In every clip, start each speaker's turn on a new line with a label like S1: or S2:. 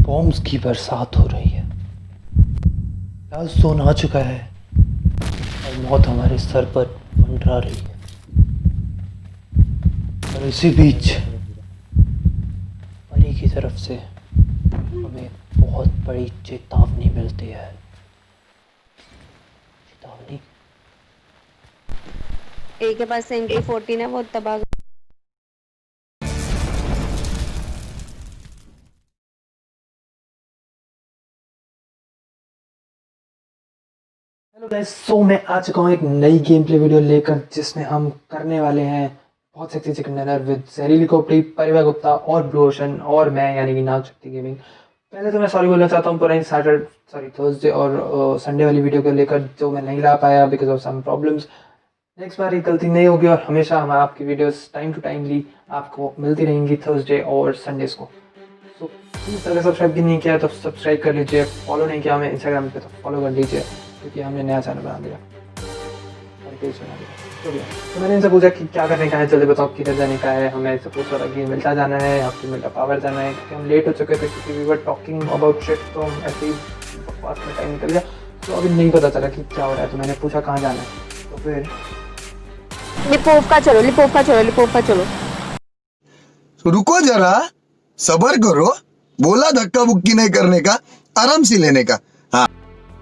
S1: Bombs की बरसात हो रही है। लास्ट जोन आ चुका है और मौत हमारे सर पर मंडरा रही है। और इसी बीच परी की तरफ से हमें बहुत बड़ी चेतावनी मिलती है। चेतावनी
S2: ए के पास MP14 है, वो तबाह।
S1: हेलो गाइस, सो मैं आ चुका हूँ एक नई गेम प्ले वीडियो लेकर, जिसमें हम करने वाले हैं बहुत सेक्सी चिकन डिनर विद जहरीली खोपड़ी, परिवा गुप्ता और ब्लू ओशन और मैं यानी कि नाग शक्ति गेमिंग। पहले तो मैं सॉरी बोलना चाहता हूँ पुरानी थर्सडे और संडे वाली वीडियो को लेकर, जो मैं नहीं ला पाया because of some problems. Next बार ये गलती नहीं होगी और हमेशा हम आपकी वीडियोस टाइम टू टाइमली आपको मिलती रहेंगी थर्सडे और संडेज को। सो प्लीज़ अगर सब्सक्राइब भी नहीं किया तो सब्सक्राइब कर लीजिए, फॉलो नहीं किया हमें इंस्टाग्राम पे तो फॉलो कर लीजिए, क्योंकि हमने नया चैनल बना दिया और पेज बना दिया। तो मैंने इनसे पूछा कि क्या करने का है, जल्दी बताओ किधर जाने का है। हमें सपोज वाला गेम मिलता जाना है या फिर मिलता पावर जाना है, क्योंकि हम लेट हो चुके थे क्योंकि we were talking about shit, तो हम ऐसे ही बकवास में टाइम निकल गया। तो अभी नहीं पता चला कि क्या हो रहा है, तो मैंने पूछा कहाँ जाना है, तो फिर
S2: लिपोवका चलो।
S3: तो रुको जरा, सबर करो। बोला धक्का बुक्की नहीं करने का, आराम से लेने का।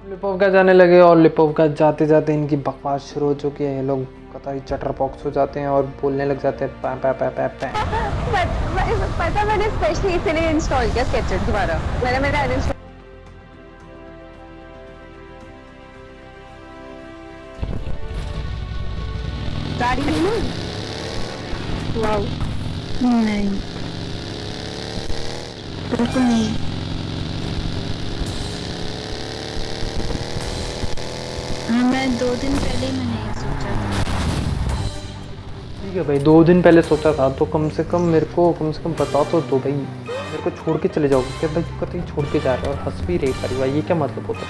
S1: लिपोवका जाने लगे और लिपोवका जाते जाते इनकी बकवास शुरू हो चुकी है। ये लोग कतई चटर पॉक्स हो जाते हैं और बोलने लग जाते हैं पै पै पै पै पै।
S2: पता मैंने स्पेशली इसीलिए इंस्टॉल किया स्केचर दोबारा। मैंने अनइंस्टॉल गाड़ी नहीं ना। वाओ
S4: नहीं, बिल्कुल नहीं। हाँ, मैं 2 दिन पहले ही मैंने ये सोचा था।
S1: ठीक है भाई, 2 दिन पहले सोचा था तो कम से कम मेरे को बता तो दो भाई। मेरे को छोड़ के चले जाओगे क्या भाई? कतई छोड़ के जा रहे हो और हंस भी रही परिवार, ये क्या मतलब होता है?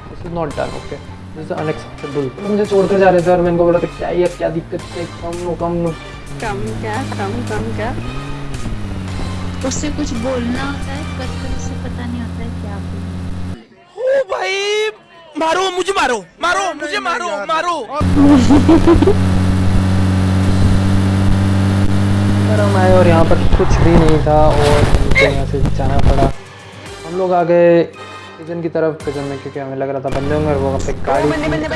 S1: This is not done, okay, this is unacceptable. मुझे छोड़ कर जा रहे थे और मैंने को बोला था क्या ये क्या दिक्कत है, कम
S2: क्या
S4: उससे कुछ बोलना होता है, कर उसे पता नहीं होता है क्या बोलना।
S5: ओ भाई, मारो मुझे, मारो मुझे, मारो।
S1: हम आए और यहाँ पर कुछ भी नहीं था और हमको यहाँ से जाना पड़ा। हम लोग आ गए किचन की तरफ, किचन में, क्योंकि हमें लग रहा था बंदे होंगे और वो वहाँ पे गाड़ी थी। मैंने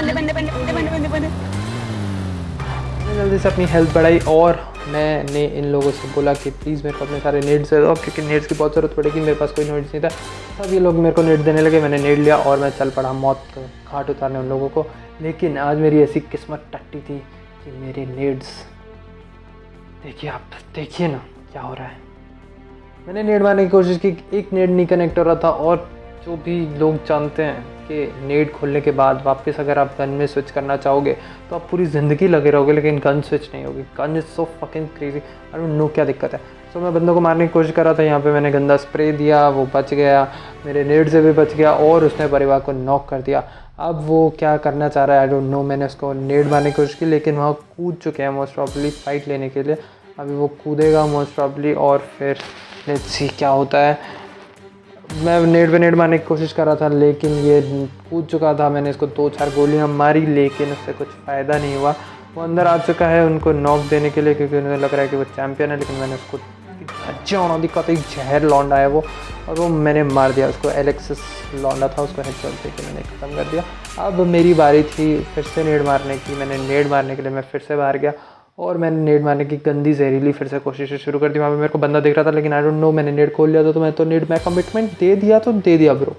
S1: जल्दी से अपनी हेल्थ बढ़ाई और मैंने इन लोगों से बोला कि प्लीज़ मेरे को अपने सारे नेड्स दे दो, क्योंकि नेड्स की बहुत ज़रूरत पड़ेगी। मेरे पास कोई नेड्स नहीं था, तब ये लोग मेरे को नेड देने लगे। मैंने नेड लिया और मैं चल पड़ा मौत का घाट उतारने उन लोगों को। लेकिन आज मेरी ऐसी किस्मत टट्टी थी कि मेरे नेड्स, देखिए आप देखिए ना क्या हो रहा है। मैंने नेड मारने की कोशिश की, एक नेड नहीं कनेक्ट हो रहा था। और जो भी लोग जानते हैं कि नेड खोलने के बाद वापस अगर आप गन में स्विच करना चाहोगे तो आप पूरी ज़िंदगी लगे रहोगे, लेकिन गन स्विच नहीं होगी। Gun is so fucking crazy, I don't know क्या दिक्कत है। तो मैं बंदों को मारने की कोशिश कर रहा था, यहाँ पे मैंने गंदा स्प्रे दिया, वो बच गया, मेरे नेड से भी बच गया और उसने परिवार को नॉक कर दिया। अब वो क्या करना चाह रहा है आई डोंट नो। मैंने उसको नेड मारने की कोशिश की, लेकिन वहाँ कूद चुके हैं मोस्ट प्रॉब्ली फाइट लेने के लिए। अभी वो कूदेगा मोस्ट प्रॉब्ली और फिर लेट्स सी क्या होता है। मैं नेड मारने की कोशिश कर रहा था, लेकिन ये कूद चुका था। मैंने इसको 2-4 गोलियां मारी, लेकिन उससे कुछ फ़ायदा नहीं हुआ। वो अंदर आ चुका है उनको नॉक देने के लिए, क्योंकि उन्हें लग रहा है कि वो चैम्पियन है। लेकिन मैंने उसको अच्छा होना दिक्कत, एक जहर लौंडा है वो, और वो मैंने मार दिया उसको। एलेक्सिस लौंडा था, उसको हेडशॉट देके मैंने ख़त्म कर दिया। अब मेरी बारी थी फिर से नेड मारने की। मैंने नेड मारने के लिए मैं फिर से बाहर गया और मैंने नेड मारने की गंदी जहरीली फिर से कोशिशें शुरू कर दी। वहाँ पे मेरे को बंदा दिख रहा था, लेकिन आई डोंट नो, मैंने नेड खोल लिया था। तो मैं तो नेड मैं कमिटमेंट दे दिया bro,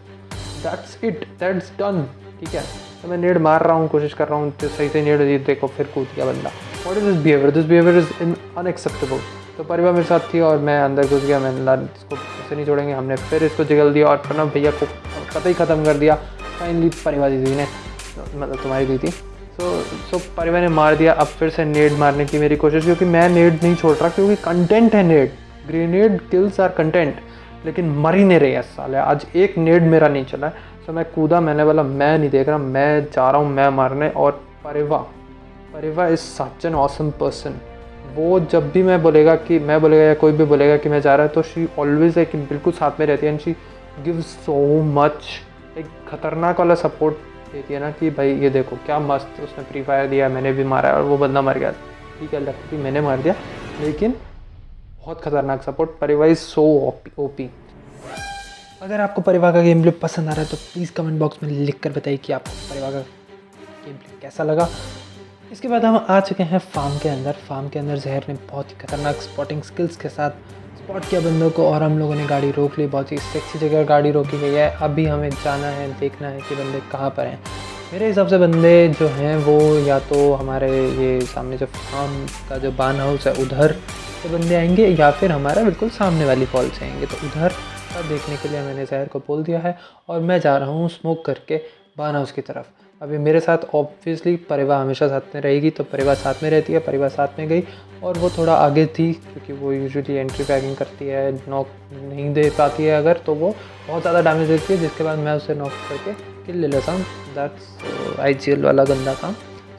S1: that's it, that's done, ठीक है। तो मैं नेड मार रहा हूँ, कोशिश कर रहा हूँ तो सही से नेड, देखो फिर कूद गया बंदा। What is this behaviour is unacceptable. तो परिवार मेरे साथ थी और मैं अंदर घुस गया। मैंने इसको ऐसे नहीं छोड़ेंगे। हमने फिर इसको जगल दिया और प्रणव भैया को कतई ख़त्म कर दिया। फाइनली परिवार दीदी ने, मतलब तुम्हारी दीदी, सो परिवार ने मार दिया। अब फिर से नेड मारने की मेरी कोशिश, क्योंकि मैं नेड नहीं छोड़ रहा, क्योंकि कंटेंट है नेड, ग्रेनेड किल्स आर कंटेंट, लेकिन मर ही नहीं रहे हैं साले। आज एक नेड मेरा नहीं चला है। सो मैं कूदा, मैंने बोला मैं नहीं देख रहा, मैं जा रहा हूँ मैं मारने। और परिवा is such an awesome person. वो जब भी मैं बोलेगा या कोई भी बोलेगा कि मैं जा रहा है, तो शी ऑलवेज है कि बिल्कुल साथ में रहती है। And she give so much, एक खतरनाक वाला सपोर्ट देती है ना कि भाई ये देखो क्या मस्त उसने फ्री फायर दिया, मैंने भी मारा और वो बंदा मर गया। ठीक है लगती मैंने मार दिया, लेकिन बहुत खतरनाक सपोर्ट। परिवार इज सो ओपी। अगर आपको परिवार का गेम प्ले पसंद आ रहा है तो प्लीज़ कमेंट बॉक्स में लिख कर बताइए कि आपको परिवार का गेम प्ले कैसा लगा। इसके बाद हम आ चुके हैं फार्म के अंदर। फार्म के अंदर जहर ने बहुत ही खतरनाक स्पॉटिंग स्किल्स के साथ स्पॉट किया बंदों को और हम लोगों ने गाड़ी रोक ली। बहुत ही सेक्सी जगह गाड़ी रोकी गई है। अभी हमें जाना है, देखना है कि बंदे कहाँ पर हैं। मेरे हिसाब से बंदे जो हैं वो या तो हमारे ये सामने जो फार्म का जो बार्न हाउस है उधर से बंदे आएंगे या फिर हमारा बिल्कुल सामने वाली फॉल से आएंगे। तो उधर का देखने के लिए मैंने जहर को बोल दिया है और मैं जा रहा हूँ स्मोक करके बार्न हाउस की तरफ। अभी मेरे साथ ऑब्वियसली परिवार हमेशा साथ में रहेगी, तो परिवार साथ में रहती है। परिवार साथ में गई और वो थोड़ा आगे थी क्योंकि वो यूजुअली एंट्री पैकिंग करती है, नॉक नहीं दे पाती है अगर तो वो बहुत ज़्यादा डैमेज देती है, जिसके बाद मैं उसे नॉक करके किल ले लेता हूँ। दैट्स IGL वाला गंदा काम।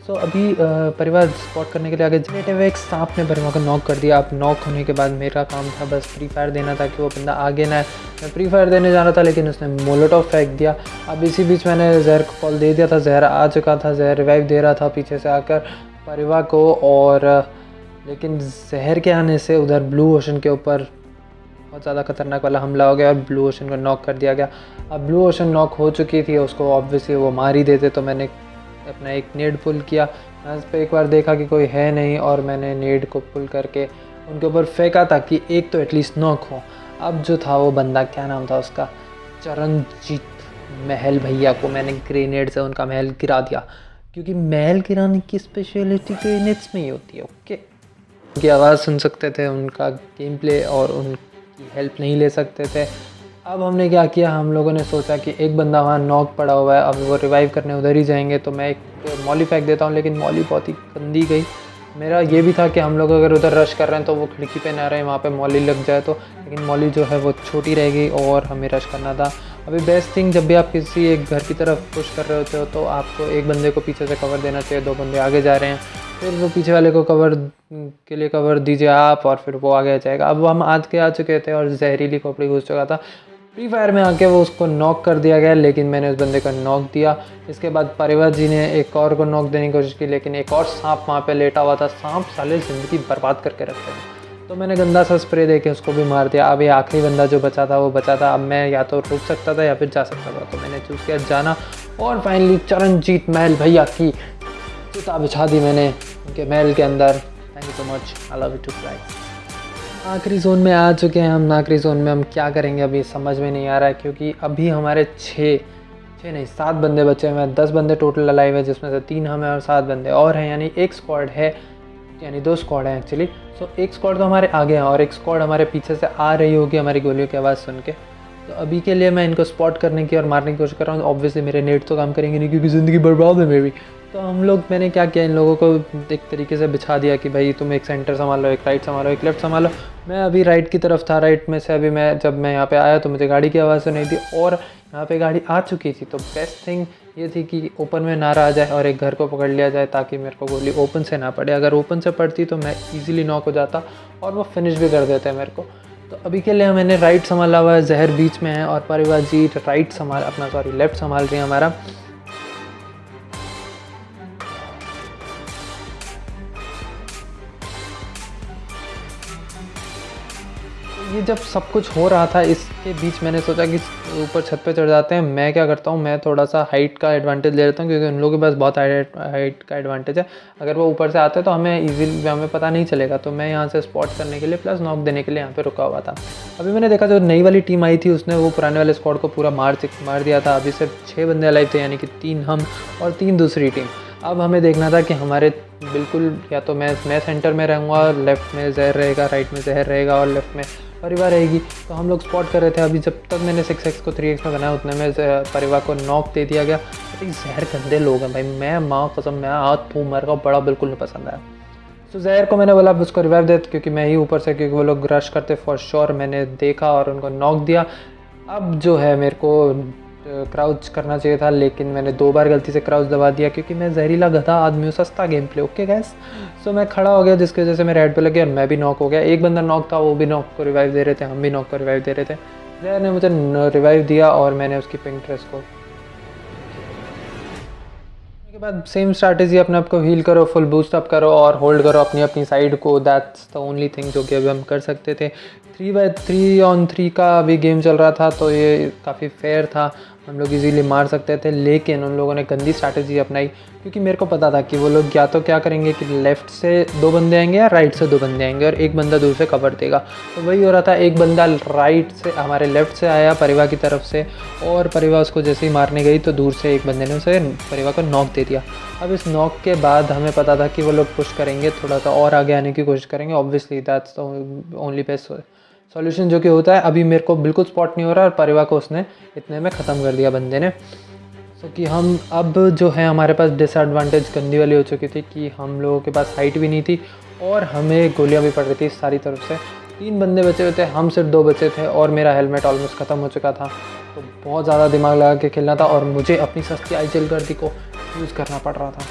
S1: सो अभी परिवार स्पॉट करने के लिए आगे जनरेटिव हुए एक सांप ने परिवार को नॉक कर दिया। अब नॉक होने के बाद मेरा काम था बस फ्री फायर देना था कि वो बंदा आगे ना है। मैं फ्री फायर देने जा रहा था लेकिन उसने मोलोटॉव फेंक दिया। अब इसी बीच मैंने जहर को कॉल दे दिया था, जहर आ चुका था, जहर रिवाइव दे रहा था पीछे से आकर परिवार को। और लेकिन जहर के आने से उधर ब्लू ओशन के ऊपर बहुत ज़्यादा खतरनाक वाला हमला हो गया और ब्लू ओशन को नॉक कर दिया गया। अब ब्लू ओशन नॉक हो चुकी थी, उसको ऑब्वियसली वो मार ही देते, तो मैंने अपना एक नेड पुल किया। मैं उस पर एक बार देखा कि कोई है नहीं और मैंने नेड को पुल करके उनके ऊपर फेंका ताकि एक तो एटलीस्ट नॉक हो। अब जो था वो बंदा, क्या नाम था उसका, चरणजीत महल भैया को मैंने ग्रेनेड से उनका महल गिरा दिया, क्योंकि महल गिराने की स्पेशलिटी ग्रेनेड्स में ही होती है। ओके, उनकी आवाज़ सुन सकते थे, उनका गेम प्ले और उनकी हेल्प नहीं ले सकते थे। अब हमने क्या किया, हम लोगों ने सोचा कि एक बंदा वहाँ नॉक पड़ा हुआ है, अब वो रिवाइव करने उधर ही जाएंगे, तो मैं एक मॉली फेंक देता हूँ। लेकिन मॉली बहुत ही गंदी गई। मेरा ये भी था कि हम लोग अगर उधर रश कर रहे हैं तो वो खिड़की पे ना रहे, वहाँ पे मॉली लग जाए तो, लेकिन मॉली जो है वो छोटी रहेगी और हमें रश करना था। अभी बेस्ट थिंग, जब भी आप किसी एक घर की तरफ पुश कर रहे होते हो तो आपको एक बंदे को पीछे से कवर देना चाहिए। दो बंदे आगे जा रहे हैं, फिर वो पीछे वाले को कवर के लिए कवर दीजिए आप और फिर वो आगे जाएगा। अब हम आ चुके थे और जहरीली खोपड़ी घुस चुका था। फ्री फायर में आके वो उसको नॉक कर दिया गया, लेकिन मैंने उस बंदे को नॉक दिया। इसके बाद परिवार जी ने एक और को नॉक देने की कोशिश की, लेकिन एक और सांप वहाँ पे लेटा हुआ था। सांप साले ज़िंदगी बर्बाद करके रखते हैं, तो मैंने गंदा सा स्प्रे दे के उसको भी मार दिया। अब ये आखिरी बंदा जो बचा था वो बचा था। अब मैं या तो रुक सकता था या फिर जा सकता था, तो मैंने चूज़ किया जाना। और फाइनली चरणजीत महल भैया की चिता बिछा दी मैंने उनके महल के अंदर। Thank you so much, I love you too guys. आखिरी जोन में आ चुके हैं हम। आखिरी जोन में हम क्या करेंगे अभी समझ में नहीं आ रहा है, क्योंकि अभी हमारे 7 बंदे बचे हुए हैं। 10 बंदे टोटल अलाइव है, जिसमें से 3 हम हैं और 7 बंदे और हैं, यानी एक स्क्वाड है, यानी 2 स्क्वाड हैं एक्चुअली। सो एक स्क्वाड तो हमारे आगे हैं और एक स्क्वाड हमारे पीछे से आ रही होगी हमारी गोलियों की आवाज़ सुन के। तो अभी के लिए मैं इनको स्पॉट करने की और मारने की कोशिश कर रहा हूँ। ऑब्वियसली मेरे नेट तो काम करेंगे नहीं क्योंकि ज़िंदगी बर्बाद है मेरी। तो मैंने क्या किया, इन लोगों को एक तरीके से बिछा दिया कि भाई तुम एक सेंटर संभालो, एक राइट संभालो, एक लेफ्ट संभालो। मैं अभी राइट की तरफ था। राइट में से अभी जब मैं यहाँ पे आया तो मुझे गाड़ी की आवाज़ सुनाई थी और यहाँ पे गाड़ी आ चुकी थी। तो बेस्ट थिंग ये थी कि ओपन में ना रहा जाए और एक घर को पकड़ लिया जाए, ताकि मेरे को गोली ओपन से ना पड़े। अगर ओपन से पड़ती तो मैं ईजिली नॉक हो जाता और वो फिनिश भी कर देते मेरे को। तो अभी के लिए मैंने राइट संभाला हुआ है, जहर बीच में है और परिवार जी लेफ्ट संभाल रही है हमारा। ये जब सब कुछ हो रहा था, इसके बीच मैंने सोचा कि ऊपर छत पे चढ़ जाते हैं। मैं क्या करता हूँ, मैं थोड़ा सा हाइट का एडवांटेज ले लेता हूँ, क्योंकि उन लोगों के पास बहुत हाइट का एडवांटेज है। अगर वो ऊपर से आते हैं तो हमें पता नहीं चलेगा। तो मैं यहाँ से स्पॉट करने के लिए प्लस नॉक देने के लिए यहाँ पे रुका हुआ था। अभी मैंने देखा जो नई वाली टीम आई थी उसने वो पुराने वाले स्क्वाड को पूरा मार दिया था। अभी सिर्फ 6 बंदे अलाइव थे, यानी कि 3 हम और 3 दूसरी टीम। अब हमें देखना था कि हमारे बिल्कुल या तो मैं सेंटर में रहूँगा, लेफ्ट में जहर रहेगा, राइट में जहर रहेगा और लेफ्ट में परिवार रहेगी। तो हम लोग स्पॉट कर रहे थे। अभी जब तक मैंने 6x को 3x में बनाया उतने में परिवार को नॉक दे दिया गया। जहर गंदे लोग हैं भाई, मैं माँ कसम मैं हाथ मर का बड़ा बिल्कुल नहीं पसंद आया। तो जहर को मैंने बोला उसको रिवाइव दे, क्योंकि मैं ही ऊपर से, क्योंकि वो लोग रश करते फॉर श्योर। मैंने देखा और उनको नॉक दिया। अब जो है मेरे को क्राउच करना चाहिए था, लेकिन मैंने 2 बार गलती से क्राउच दबा दिया, क्योंकि मैं जहरीला गधा आदमी हूँ। सस्ता गेम प्ले। ओके गैस, सो मैं खड़ा हो गया, जिसकी वजह से मेरे हेड पे लग गया और मैं भी नॉक हो गया। एक बंदा नॉक था, वो भी नॉक को रिवाइव दे रहे थे, हम भी नॉक को रिवाइव दे रहे थे। जहर ने मुझे रिवाइव दिया और मैंने उसकी पिंक ड्रेस को के बाद सेम स्ट्रैटेजी, अपने आप को हील करो, फुल बूस्ट अप करो और होल्ड करो अपनी अपनी साइड को। दैट्स द ओनली थिंग जो कि अभी हम कर सकते थे। 3v3 का अभी गेम चल रहा था तो ये काफ़ी फेयर था, हम लोग इजीली मार सकते थे, लेकिन उन लोगों ने गंदी स्ट्रैटेजी अपनाई क्योंकि मेरे को पता था कि वो लोग या तो क्या करेंगे कि लेफ़्ट से 2 बंदे आएंगे या राइट से 2 बंदे आएंगे और एक बंदा दूर से कवर देगा। तो वही हो रहा था, एक बंदा राइट से हमारे लेफ़्ट से आया परिवा की तरफ से और परिवा उसको जैसे ही मारने गई तो दूर से एक बंदे ने उसे परिवा को नॉक दे दिया। अब इस नॉक के बाद हमें पता था कि वो लोग पुश करेंगे, थोड़ा सा और आगे आने की कोशिश करेंगे। Obviously that's the only best solution जो कि होता है। अभी मेरे को बिल्कुल स्पॉट नहीं हो रहा और परिवा को उसने इतने में ख़त्म कर दिया बंदे ने। सो कि हम अब जो है हमारे पास डिसएडवांटेज गंदी वाली हो चुकी थी कि हम लोगों के पास हाइट भी नहीं थी और हमें गोलियां भी पड़ रही थी सारी तरफ से। 3 बंदे बचे हुए थे, हम सिर्फ 2 बचे थे और मेरा हेलमेट ऑलमोस्ट ख़त्म हो चुका था। तो बहुत ज़्यादा दिमाग लगा के खेलना था और मुझे अपनी सस्ती आईजीएल गर्दी को यूज़ करना पड़ रहा था।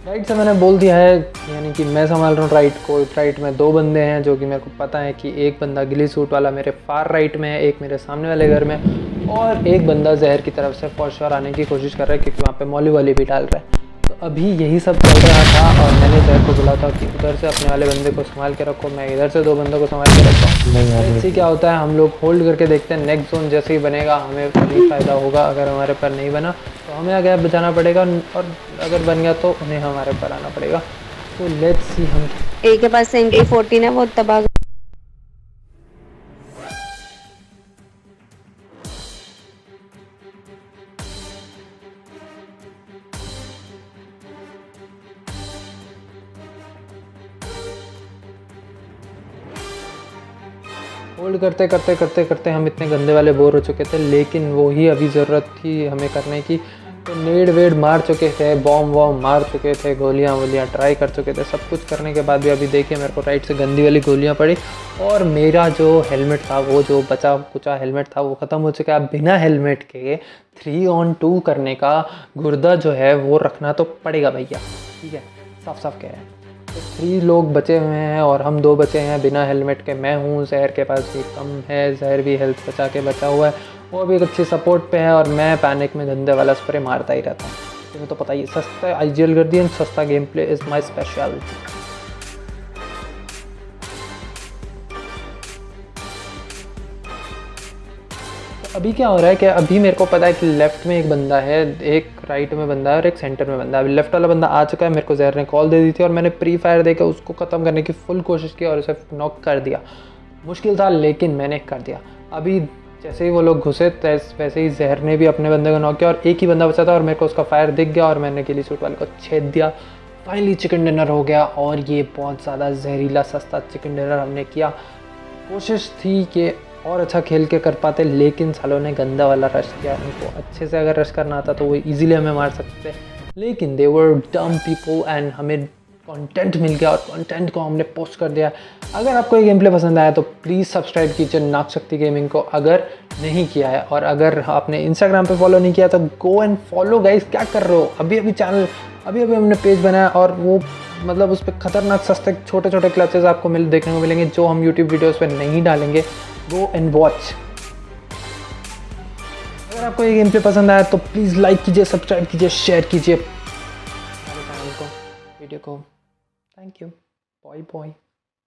S1: राइट से मैंने बोल दिया है, यानी कि मैं संभाल रहा हूँ राइट को। राइट में 2 बंदे हैं जो कि मेरे को पता है कि एक बंदा गिली सूट वाला मेरे फार राइट में है, एक मेरे सामने वाले घर में और एक बंदा जहर की तरफ से फॉर श्योर आने की कोशिश कर रहा है क्योंकि वहाँ पे मौली वाली भी डाल रहा है। तो अभी यही सब चल रहा था और मैंने जहर को बोला था कि उधर से अपने वाले बंदे को संभाल के रखो, मैं इधर से 2 बंदों को संभाल के रखता हूँ। इससे क्या होता है, हम लोग होल्ड करके देखते हैं, नेक्स्ट जोन जैसे ही बनेगा हमें तभी फ़ायदा होगा। अगर हमारे पर नहीं बना तो हमें आगे बचाना पड़ेगा और अगर बन गया तो उन्हें हमारे पर आना पड़ेगा। तो लेट्स सी हम
S2: एक के पास MP14 है, वो तबाह
S1: होल्ड करते करते करते करते हम इतने गंदे वाले बोर हो चुके थे, लेकिन वो ही अभी ज़रूरत थी हमें करने की। तो नेड वेड मार चुके थे, बॉम्ब वॉम्ब मार चुके थे, गोलियां वोलियां ट्राई कर चुके थे, सब कुछ करने के बाद भी अभी देखिए मेरे को राइट से गंदी वाली गोलियां पड़ी और मेरा जो हेलमेट था, वो जो बचा कुचा हेलमेट था वो ख़त्म हो चुका है। बिना हेलमेट के 3-on-2 करने का गुर्दा जो है वो रखना तो पड़ेगा भैया, ठीक है, साफ साफ कह रहे हैं। तो 3 लोग बचे हुए हैं और हम 2 बचे हैं बिना हेलमेट के। मैं हूँ, जहर के पास भी कम है, जहर भी हेल्थ बचा के बचा हुआ है, वो भी एक अच्छी सपोर्ट पे है और मैं पैनिक में गंदे वाला स्प्रे मारता ही रहता हूँ। तुम्हें तो पता ही है, सस्ता आईजीएल गर्दी एंड सस्ता game play is my speciality. अभी क्या हो रहा है कि अभी मेरे को पता है कि लेफ़्ट में एक बंदा है, एक राइट में बंदा है और एक सेंटर में बंदा है। अभी लेफ़्ट वाला बंदा आ चुका है, मेरे को जहर ने कॉल दे दी थी और मैंने प्री फायर देकर उसको ख़त्म करने की फुल कोशिश की और उसे नॉक कर दिया। मुश्किल था लेकिन मैंने कर दिया। अभी जैसे ही वो लोग घुसे वैसे ही जहर ने भी अपने बंदे को नॉक किया और एक ही बंदा बचा था और मेरे को उसका फायर दिख गया और मैंने गिली सूट वाले को छेद दिया। फाइनली चिकन डिनर हो गया और ये बहुत ज़्यादा जहरीला सस्ता चिकन डिनर हमने किया। कोशिश थी कि और अच्छा खेल के कर पाते, लेकिन सालों ने गंदा वाला रश किया। उनको अच्छे से अगर रश करना आता तो वो इजीली हमें मार सकते थे, लेकिन दे वर डम पीपल एंड हमें कंटेंट मिल गया और कंटेंट को हमने पोस्ट कर दिया। अगर आपको ये गेम प्ले पसंद आया तो प्लीज़ सब्सक्राइब कीजिए नागशक्ति गेमिंग को अगर नहीं किया है, और अगर आपने इंस्टाग्राम पे फॉलो नहीं किया तो गो एंड फॉलो गाइस। क्या कर रहे हो, अभी अभी हमने पेज बनाया और वो मतलब उस पर खतरनाक सस्ते छोटे छोटे क्लचेस आपको देखने को मिलेंगे जो हम यूट्यूब वीडियोज़ पे नहीं डालेंगे। Go and watch. अगर आपको ये गेम प्ले पसंद आया तो प्लीज़ लाइक कीजिए, सब्सक्राइब कीजिए, शेयर कीजिए हमारे चैनल को, वीडियो को। Thank you, boy boy.